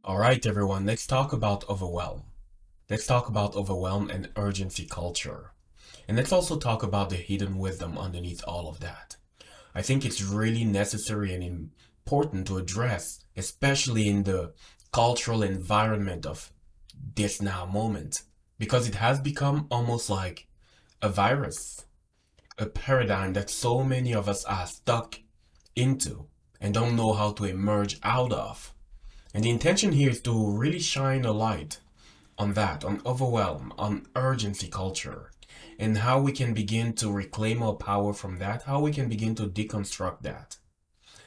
All right, everyone, let's talk about overwhelm. Let's talk about overwhelm and urgency culture. And let's also talk about the hidden wisdom underneath all of that. I think it's really necessary and important to address, especially in the cultural environment of this now moment, because it has become almost like a virus, a paradigm that so many of us are stuck into and don't know how to emerge out of. And the intention here is to really shine a light on that, on overwhelm, on urgency culture, and how we can begin to reclaim our power from that, how we can begin to deconstruct that.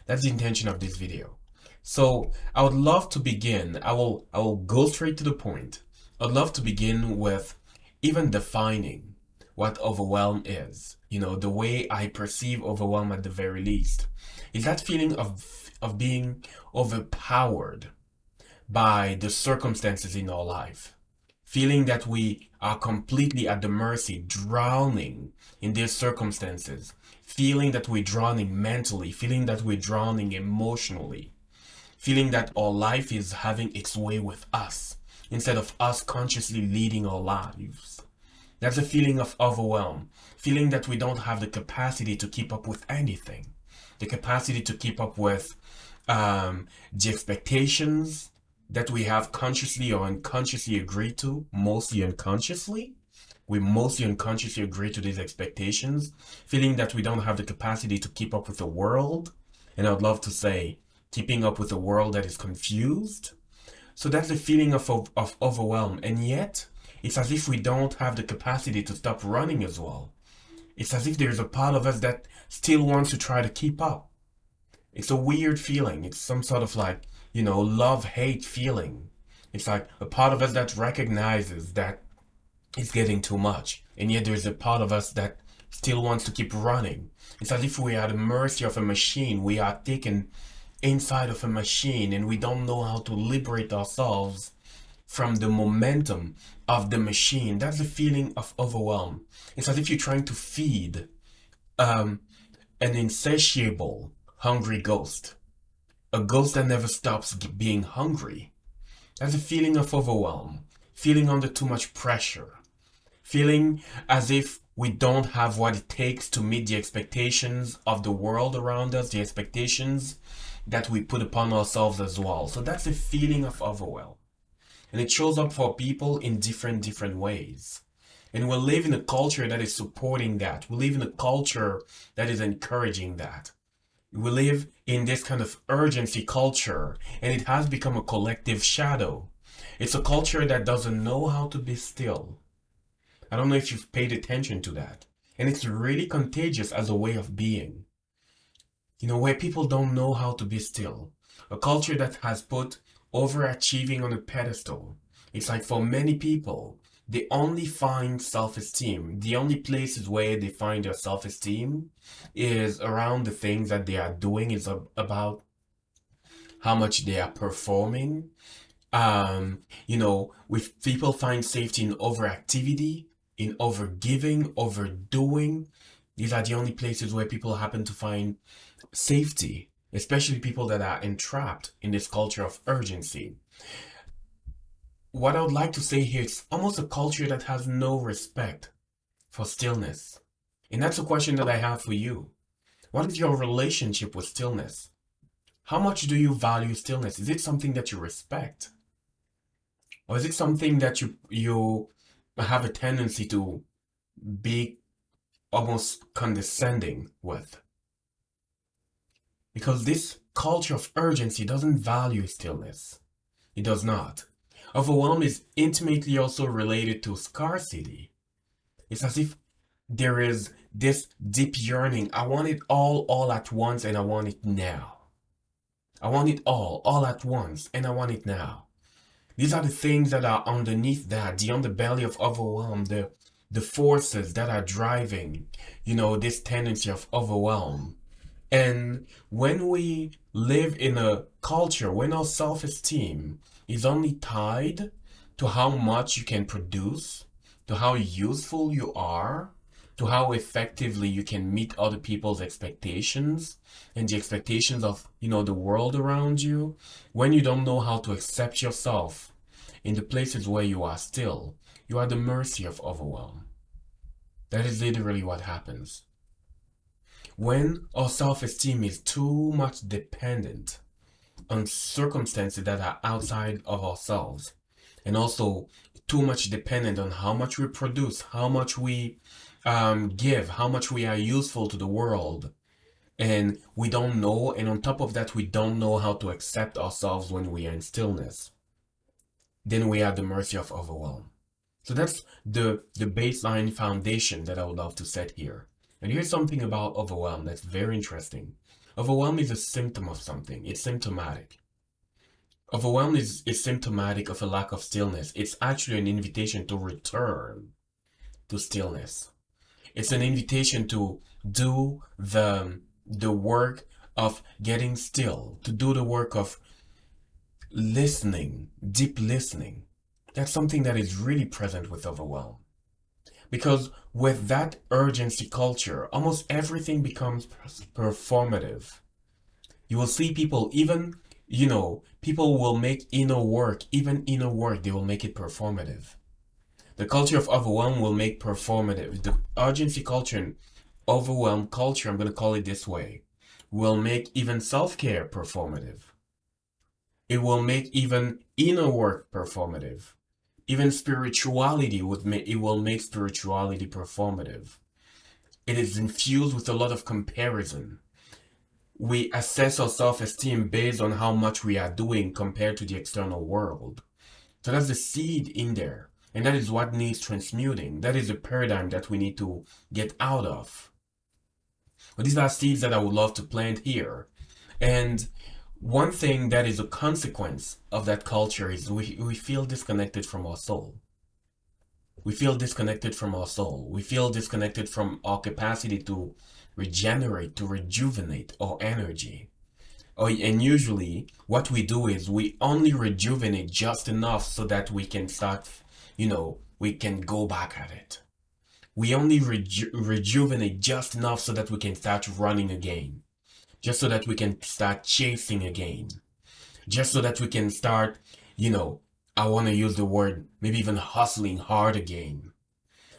That's the intention of this video. So I would love to begin. I will go straight to the point. I'd love to begin with even defining what overwhelm is. The way I perceive overwhelm at the very least is that feeling of being overpowered by the circumstances in our life, feeling that we are completely at the mercy, drowning in these circumstances, feeling that we're drowning mentally, feeling that we're drowning emotionally, feeling that our life is having its way with us instead of us consciously leading our lives. That's a feeling of overwhelm, feeling that we don't have the capacity to keep up with anything, the capacity to keep up with the expectations that we have consciously or unconsciously agreed to, mostly unconsciously. We mostly unconsciously agree to these expectations, feeling that we don't have the capacity to keep up with the world. And I'd love to say, keeping up with a world that is confused. So that's the feeling of overwhelm. And yet, it's as if we don't have the capacity to stop running as well. It's as if there's a part of us that still wants to try to keep up. It's a weird feeling. It's some sort of like, love-hate feeling. It's like a part of us that recognizes that it's getting too much. And yet there's a part of us that still wants to keep running. It's as if we are at the mercy of a machine. We are taken inside of a machine and we don't know how to liberate ourselves from the momentum of the machine. That's the feeling of overwhelm. It's as if you're trying to feed an insatiable, hungry ghost. A ghost that never stops being hungry. That's a feeling of overwhelm, feeling under too much pressure, feeling as if we don't have what it takes to meet the expectations of the world around us, the expectations that we put upon ourselves as well. So that's a feeling of overwhelm. And it shows up for people in different ways. And we live in a culture that is supporting that. We live in a culture that is encouraging that. We live in this kind of urgency culture, and it has become a collective shadow. It's a culture that doesn't know how to be still. I don't know if you've paid attention to that. And it's really contagious as a way of being. Where people don't know how to be still. A culture that has put overachieving on a pedestal. It's like for many people, they only find self-esteem. The only places where they find their self-esteem is around the things that they are doing, is about how much they are performing. With people find safety in overactivity, in overgiving, overdoing. These are the only places where people happen to find safety, especially people that are entrapped in this culture of urgency. What I would like to say here is almost a culture that has no respect for stillness. And that's a question that I have for you. What is your relationship with stillness? How much do you value stillness? Is it something that you respect? Or is it something that you have a tendency to be almost condescending with? Because this culture of urgency doesn't value stillness. It does not. Overwhelm is intimately also related to scarcity. It's as if there is this deep yearning. I want it all at once, and I want it now. I want it all at once, and I want it now. These are the things that are underneath that, the underbelly of overwhelm, the forces that are driving, this tendency of overwhelm. And when we live in a culture, when our self-esteem is only tied to how much you can produce, to how useful you are, to how effectively you can meet other people's expectations and the expectations of, the world around you, when you don't know how to accept yourself in the places where you are still, you are at the mercy of overwhelm. That is literally what happens. When our self-esteem is too much dependent on circumstances that are outside of ourselves, and also too much dependent on how much we produce, how much we give, how much we are useful to the world, and we don't know, and on top of that, we don't know how to accept ourselves when we are in stillness, then we are at the mercy of overwhelm. So that's the baseline foundation that I would love to set here. And here's something about overwhelm that's very interesting. Overwhelm is a symptom of something. It's symptomatic. Overwhelm is symptomatic of a lack of stillness. It's actually an invitation to return to stillness. It's an invitation to do the work of getting still, to do the work of listening, deep listening. That's something that is really present with overwhelm. Because with that urgency culture, almost everything becomes performative. You will see people, even, people will make inner work, they will make it performative. The culture of overwhelm will make performative. The urgency culture and overwhelm culture, I'm going to call it this way, will make even self-care performative. It will make even inner work performative. Even spirituality will make spirituality performative. It is infused with a lot of comparison. We assess our self-esteem based on how much we are doing compared to the external world. So that's the seed in there. And that is what needs transmuting. That is the paradigm that we need to get out of. But these are seeds that I would love to plant here. And one thing that is a consequence of that culture is we feel disconnected from our soul. We feel disconnected from our soul. We feel disconnected from our capacity to regenerate, to rejuvenate our energy. And usually what we do is we only rejuvenate just enough so that we can start, we can go back at it. We only rejuvenate just enough so that we can start running again. Just so that we can start chasing again. Just so that we can start, I want to use the word, maybe even hustling hard again.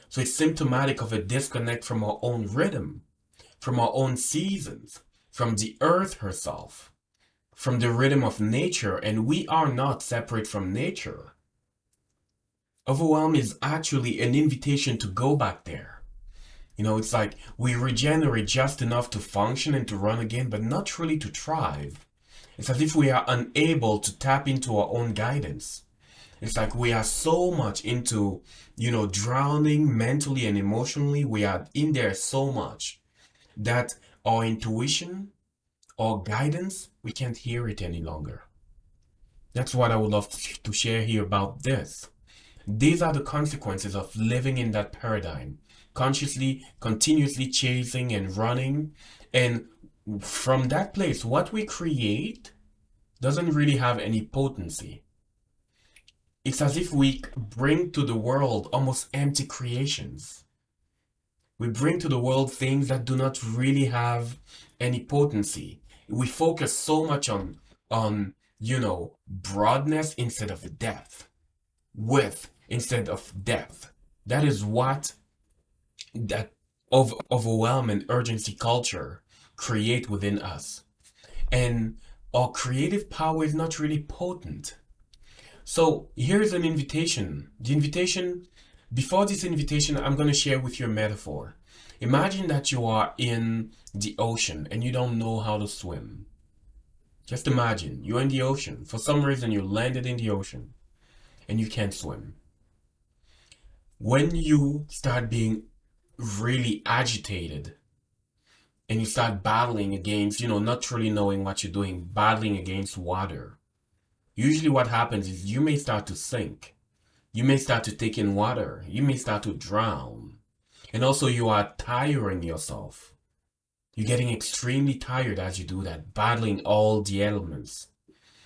So it's symptomatic of a disconnect from our own rhythm, from our own seasons, from the earth herself, from the rhythm of nature, and we are not separate from nature. Overwhelm is actually an invitation to go back there. It's like we regenerate just enough to function and to run again, but not really to thrive. It's as if we are unable to tap into our own guidance. It's like we are so much into, drowning mentally and emotionally. We are in there so much that our intuition, our guidance, we can't hear it any longer. That's what I would love to share here about this. These are the consequences of living in that paradigm. Consciously, continuously chasing and running. And from that place, what we create doesn't really have any potency. It's as if we bring to the world almost empty creations. We bring to the world things that do not really have any potency. We focus so much on broadness instead of depth. Width instead of depth. That is what that overwhelm and urgency culture create within us. And our creative power is not really potent. So here's an invitation. Before this invitation, I'm going to share with you a metaphor. Imagine that you are in the ocean and you don't know how to swim. Just imagine you're in the ocean. For some reason, you landed in the ocean and you can't swim. When you start being really agitated and you start battling against, not really knowing what you're doing, battling against water, usually what happens is you may start to sink. You may start to take in water. You may start to drown. And also you are tiring yourself. You're getting extremely tired as you do that, battling all the elements.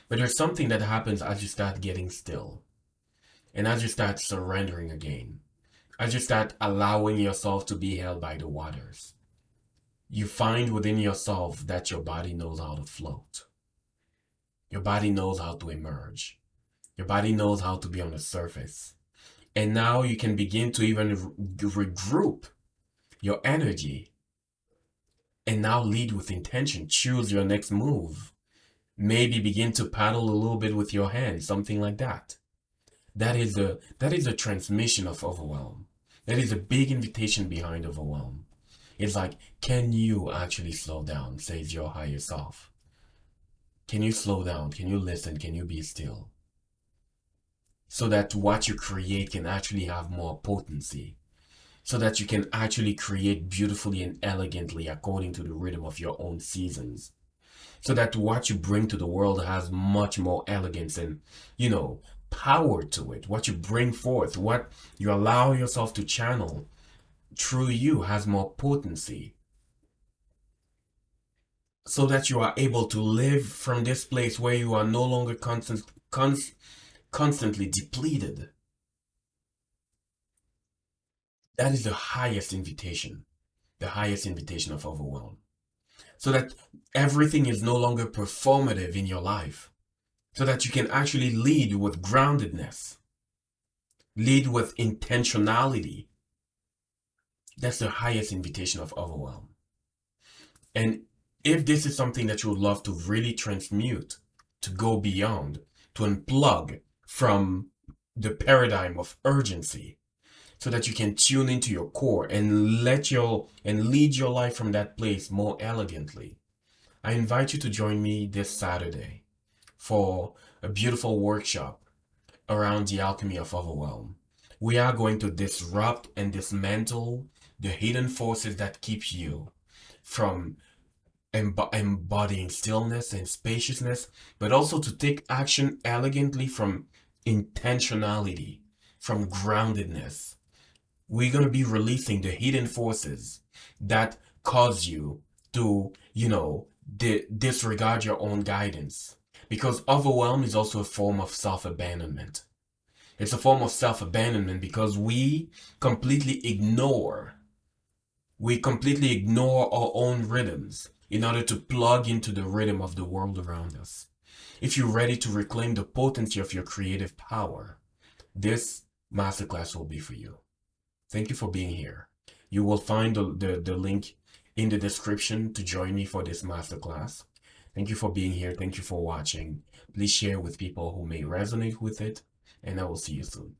But there's something that happens as you start getting still. And as you start surrendering again. as you start allowing yourself to be held by the waters, you find within yourself that your body knows how to float. Your body knows how to emerge. Your body knows how to be on the surface. And now you can begin to even regroup your energy and now lead with intention. Choose your next move. Maybe begin to paddle a little bit with your hands, something like that. That is a transmission of overwhelm. That is a big invitation behind overwhelm. It's like, can you actually slow down, says your higher self. Can you slow down? Can you listen? Can you be still? So that what you create can actually have more potency. So that you can actually create beautifully and elegantly according to the rhythm of your own seasons. So that what you bring to the world has much more elegance and, power to it. What you bring forth, what you allow yourself to channel through you has more potency. So that you are able to live from this place where you are no longer constantly depleted. That is the highest invitation of overwhelm. So that everything is no longer performative in your life. So that you can actually lead with groundedness, lead with intentionality. That's the highest invitation of overwhelm. And if this is something that you would love to really transmute, to go beyond, to unplug from the paradigm of urgency, so that you can tune into your core and lead your life from that place more elegantly, I invite you to join me this Saturday for a beautiful workshop around the alchemy of overwhelm. We are going to disrupt and dismantle the hidden forces that keep you from embodying stillness and spaciousness, but also to take action elegantly from intentionality, from groundedness. We're going to be releasing the hidden forces that cause you to, disregard your own guidance. Because overwhelm is also a form of self-abandonment. It's a form of self-abandonment because we completely ignore our own rhythms in order to plug into the rhythm of the world around us. If you're ready to reclaim the potency of your creative power, this masterclass will be for you. Thank you for being here. You will find the link in the description to join me for this masterclass. Thank you for being here. Thank you for watching. Please share with people who may resonate with it, and I will see you soon.